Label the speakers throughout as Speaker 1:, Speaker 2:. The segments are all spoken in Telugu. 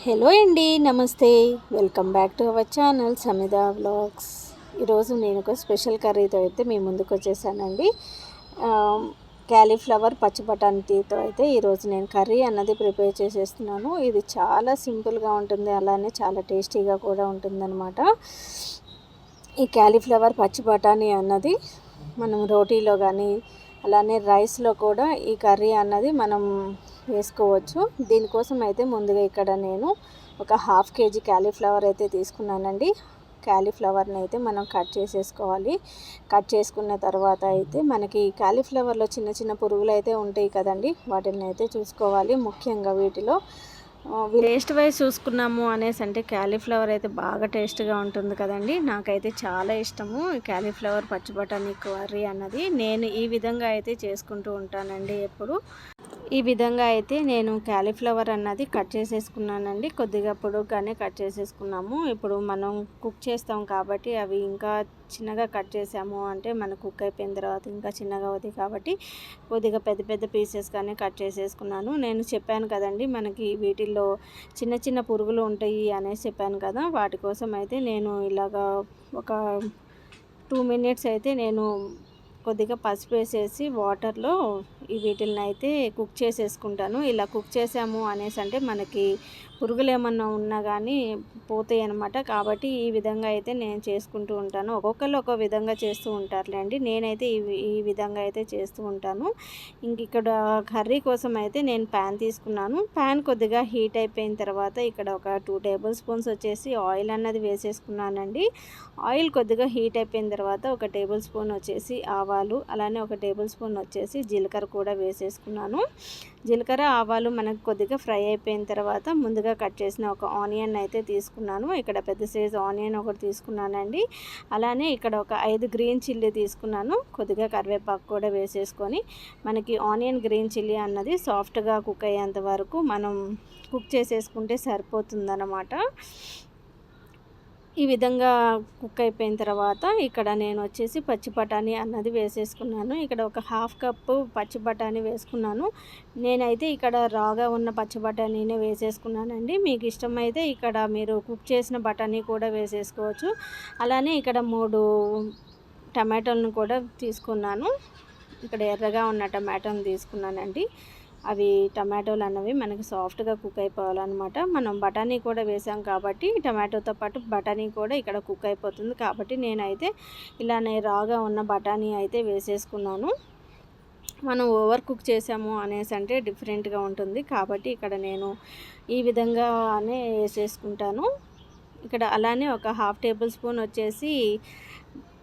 Speaker 1: హలో అండి, నమస్తే. Welcome back to our channel Samita vlogs. ఈరోజు నేను ఒక స్పెషల్ కర్రీతో అయితే మీ ముందుకు వచ్చేసానండి. క్యాలీఫ్లవర్ పచ్చి బఠానీతో అయితే ఈరోజు నేను కర్రీ అన్నది ప్రిపేర్ చేసేస్తున్నాను. ఇది చాలా సింపుల్గా ఉంటుంది, అలానే చాలా టేస్టీగా కూడా ఉంటుందన్నమాట. ఈ క్యాలీఫ్లవర్ పచ్చి బఠానీ అన్నది మనం రోటీలో కానీ అలానే రైస్లో కూడా ఈ కర్రీ అన్నది మనం వేసుకోవచ్చు. దీనికోసం అయితే ముందుగా ఇక్కడ నేను ఒక హాఫ్ కేజీ క్యాలీఫ్లవర్ అయితే తీసుకున్నానండి. క్యాలీఫ్లవర్ని అయితే మనం కట్ చేసేసుకోవాలి. కట్ చేసుకున్న తర్వాత అయితే మనకి క్యాలీఫ్లవర్లో చిన్న చిన్న పురుగులు అయితే ఉంటాయి కదండి, వాటిని అయితే చూసుకోవాలి. ముఖ్యంగా వీటిలో టేస్ట్ వైజ్ చూసుకున్నాము అనేసి అంటే క్యాలీఫ్లవర్ అయితే బాగా టేస్ట్గా ఉంటుంది కదండి. నాకైతే చాలా ఇష్టము క్యాలీఫ్లవర్ పచ్చి బఠానీ కర్రీ అన్నది. నేను ఈ విధంగా అయితే చేసుకుంటూ ఉంటానండి ఎప్పుడు. ఈ విధంగా అయితే నేను క్యాలీఫ్లవర్ అన్నది కట్ చేసేసుకున్నానండి. కొద్దిగా పొడుగ్గానే కట్ చేసేసుకున్నాము. ఇప్పుడు మనం కుక్ చేస్తాం కాబట్టి అవి ఇంకా చిన్నగా కట్ చేసాము అంటే మనకు కుక్ అయిపోయిన తర్వాత ఇంకా చిన్నగా అవుతాయి కాబట్టి కొద్దిగా పెద్ద పెద్ద పీసెస్గానే కట్ చేసేసుకున్నాను. నేను చెప్పాను కదండి, మనకి వీటిల్లో చిన్న చిన్న పురుగులు ఉంటాయి అనేసి చెప్పాను కదా, వాటి కోసం అయితే నేను ఇలాగా ఒక 2 మినిట్స్ అయితే నేను కొద్దిగా పసుపు వేసేసి వాటర్లో వీటిని అయితే కుక్ చేసేసుకుంటాను. ఇలా కుక్ చేసాము అనేసి అంటే మనకి పురుగులు ఏమన్నా ఉన్నా కానీ పోతాయి అన్నమాట. కాబట్టి ఈ విధంగా అయితే నేను చేసుకుంటూ ఉంటాను. ఒక్కొక్కరు ఒక విధంగా చేస్తూ ఉంటారులేండి. నేనైతే ఈ విధంగా అయితే చేస్తూ ఉంటాను. ఇంక ఇక్కడ కర్రీ కోసం అయితే నేను ప్యాన్ తీసుకున్నాను. ప్యాన్ కొద్దిగా హీట్ అయిపోయిన తర్వాత ఇక్కడ ఒక 2 టేబుల్ స్పూన్స్ వచ్చేసి ఆయిల్ అన్నది వేసేసుకున్నానండి. ఆయిల్ కొద్దిగా హీట్ అయిపోయిన తర్వాత ఒక టేబుల్ స్పూన్ వచ్చేసి ఆవాలు, అలానే ఒక టేబుల్ స్పూన్ వచ్చేసి జీలకర్ర కూడా వేసేసుకున్నాను. జీలకర్ర ఆవాలు మనకు కొద్దిగా ఫ్రై అయిపోయిన తర్వాత ముందుగా కట్ చేసిన ఒక ఆనియన్ అయితే తీసుకున్నాను. ఇక్కడ పెద్ద సైజు ఆనియన్ ఒకటి తీసుకున్నానండి. అలానే ఇక్కడ ఒక 5 గ్రీన్ చిల్లీ తీసుకున్నాను. కొద్దిగా కరివేపాకు కూడా వేసేసుకొని మనకి ఆనియన్ గ్రీన్ చిల్లీ అన్నది సాఫ్ట్గా కుక్ అయ్యేంత వరకు మనం కుక్ చేసేసుకుంటే సరిపోతుందన్నమాట. ఈ విధంగా కుక్ అయిపోయిన తర్వాత ఇక్కడ నేను వచ్చేసి పచ్చి బఠానీ అన్నది వేసేసుకున్నాను. ఇక్కడ ఒక హాఫ్ కప్పు పచ్చి బఠానీ వేసుకున్నాను. నేనైతే ఇక్కడ రాగా ఉన్న పచ్చి బఠానీనే వేసేసుకున్నానండి. మీకు ఇష్టమైతే ఇక్కడ మీరు కుక్ చేసిన బఠానీ కూడా వేసేసుకోవచ్చు. అలానే ఇక్కడ 3 టమాటోలను కూడా తీసుకున్నాను. ఇక్కడ ఎర్రగా ఉన్న టమాటోని తీసుకున్నానండి. అవి టమాటోలు అన్నవి మనకి సాఫ్ట్గా కుక్ అయిపోవాలన్నమాట. మనం బఠానీ కూడా వేసాం కాబట్టి టమాటోతో పాటు బఠానీ కూడా ఇక్కడ కుక్ అయిపోతుంది. కాబట్టి నేనైతే ఇలానే రాగా ఉన్న బఠానీ అయితే వేసేసుకున్నాను. మనం ఓవర్ కుక్ చేసాము అనేసి అంటే డిఫరెంట్గా ఉంటుంది. కాబట్టి ఇక్కడ నేను ఈ విధంగానే వేసేసుకుంటాను. ఇక్కడ అలానే ఒక హాఫ్ టేబుల్ స్పూన్ వచ్చేసి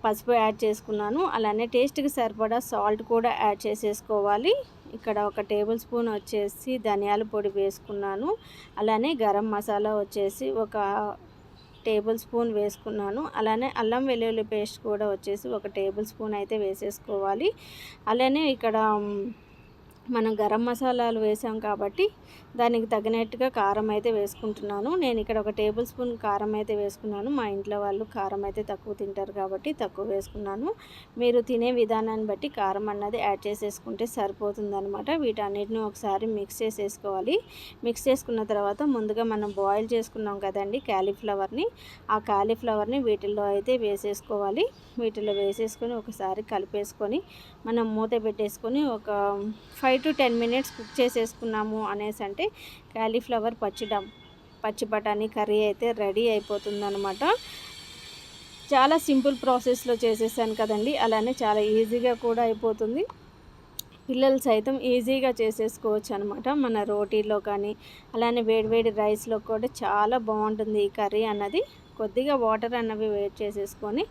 Speaker 1: పసుపు యాడ్ చేసుకున్నాను. అలానే టేస్ట్కి సరిపడా సాల్ట్ కూడా యాడ్ చేసేసుకోవాలి. ఇక్కడ ఒక టేబుల్ స్పూన్ వచ్చేసి ధనియాల పొడి వేసుకున్నాను. అలానే గరం మసాలా వచ్చేసి ఒక టేబుల్ స్పూన్ వేసుకున్నాను. అలానే అల్లం వెల్లుల్లి పేస్ట్ కూడా వచ్చేసి ఒక టేబుల్ స్పూన్ అయితే వేసేసుకోవాలి. అలానే ఇక్కడ మనం గరం మసాలాలు వేసాం కాబట్టి దానికి తగినట్టుగా కారం అయితే వేసుకుంటున్నాను. నేను ఇక్కడ ఒక టేబుల్ స్పూన్ కారం అయితే వేసుకున్నాను. మా ఇంట్లో వాళ్ళు కారం అయితే తక్కువ తింటారు కాబట్టి తక్కువ వేసుకున్నాను. మీరు తినే విధానాన్ని బట్టి కారం అన్నది యాడ్ చేసేసుకుంటే సరిపోతుందన్నమాట. వీటన్నిటిని ఒకసారి మిక్స్ చేసేసుకోవాలి. మిక్స్ చేసుకున్న తర్వాత ముందుగా మనం బాయిల్ చేసుకున్నాం కదండి క్యాలీఫ్లవర్ని, ఆ క్యాలీఫ్లవర్ని వీటిల్లో అయితే వేసేసుకోవాలి. వీటిలో వేసేసుకొని ఒకసారి కలిపేసుకొని మనం మూత పెట్టేసుకొని ఒక 5 to 10 మినిట్స్ కుక్ చేసేసుకున్నాము అనేసి అంటే క్యాలీఫ్లవర్ పచ్చి బఠానీ కర్రీ అయితే రెడీ అయిపోతుందన్నమాట. చాలా సింపుల్ ప్రాసెస్లో చేసేసాను కదండి, అలానే చాలా ఈజీగా కూడా అయిపోతుంది. పిల్లలు సైతం ఈజీగా చేసేసుకోవచ్చు అనమాట. మన రోటీలో కానీ అలానే వేడివేడి రైస్లో కూడా చాలా బాగుంటుంది ఈ కర్రీ అన్నది. కొద్దిగా వాటర్ అన్నవి వేడి చేసేసుకొని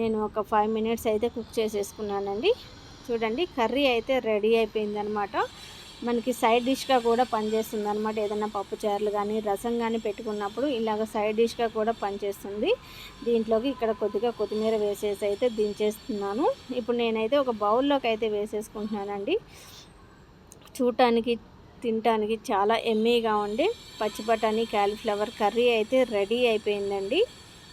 Speaker 1: నేను ఒక 5 మినిట్స్ అయితే కుక్ చేసేసుకున్నానండి. చూడండి, కర్రీ అయితే రెడీ అయిపోయిందనమాట. మనకి సైడ్ డిష్గా కూడా పనిచేస్తుంది అనమాట. ఏదైనా పప్పుచారులు కానీ రసం కానీ పెట్టుకున్నప్పుడు ఇలాగ సైడ్ డిష్గా కూడా పనిచేస్తుంది. దీంట్లోకి ఇక్కడ కొద్దిగా కొత్తిమీర వేసేసి అయితే దించేస్తున్నాను. ఇప్పుడు నేనైతే ఒక బౌల్లోకి అయితే వేసేసుకుంటున్నానండి. చూడటానికి తినటానికి చాలా ఎమ్మీగా ఉండే పచ్చి బఠానీ క్యాలీఫ్లవర్ కర్రీ అయితే రెడీ అయిపోయిందండి.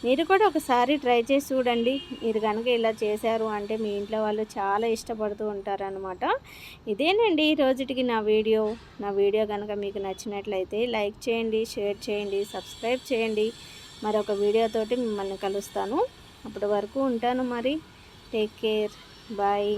Speaker 1: మీరు కూడా ఒకసారి ట్రై చేసి చూడండి. మీరు కనుక ఇలా చేశారు అంటే మీ ఇంట్లో వాళ్ళు చాలా ఇష్టపడుతూ ఉంటారనమాట. ఇదేనండి ఈ రోజుటికి నా వీడియో. నా వీడియో కనుక మీకు నచ్చినట్లయితే లైక్ చేయండి, షేర్ చేయండి, సబ్స్క్రైబ్ చేయండి. మరొక వీడియోతోటి మిమ్మల్ని కలుస్తాను. అప్పటి వరకు ఉంటాను మరి. Take care. బాయ్.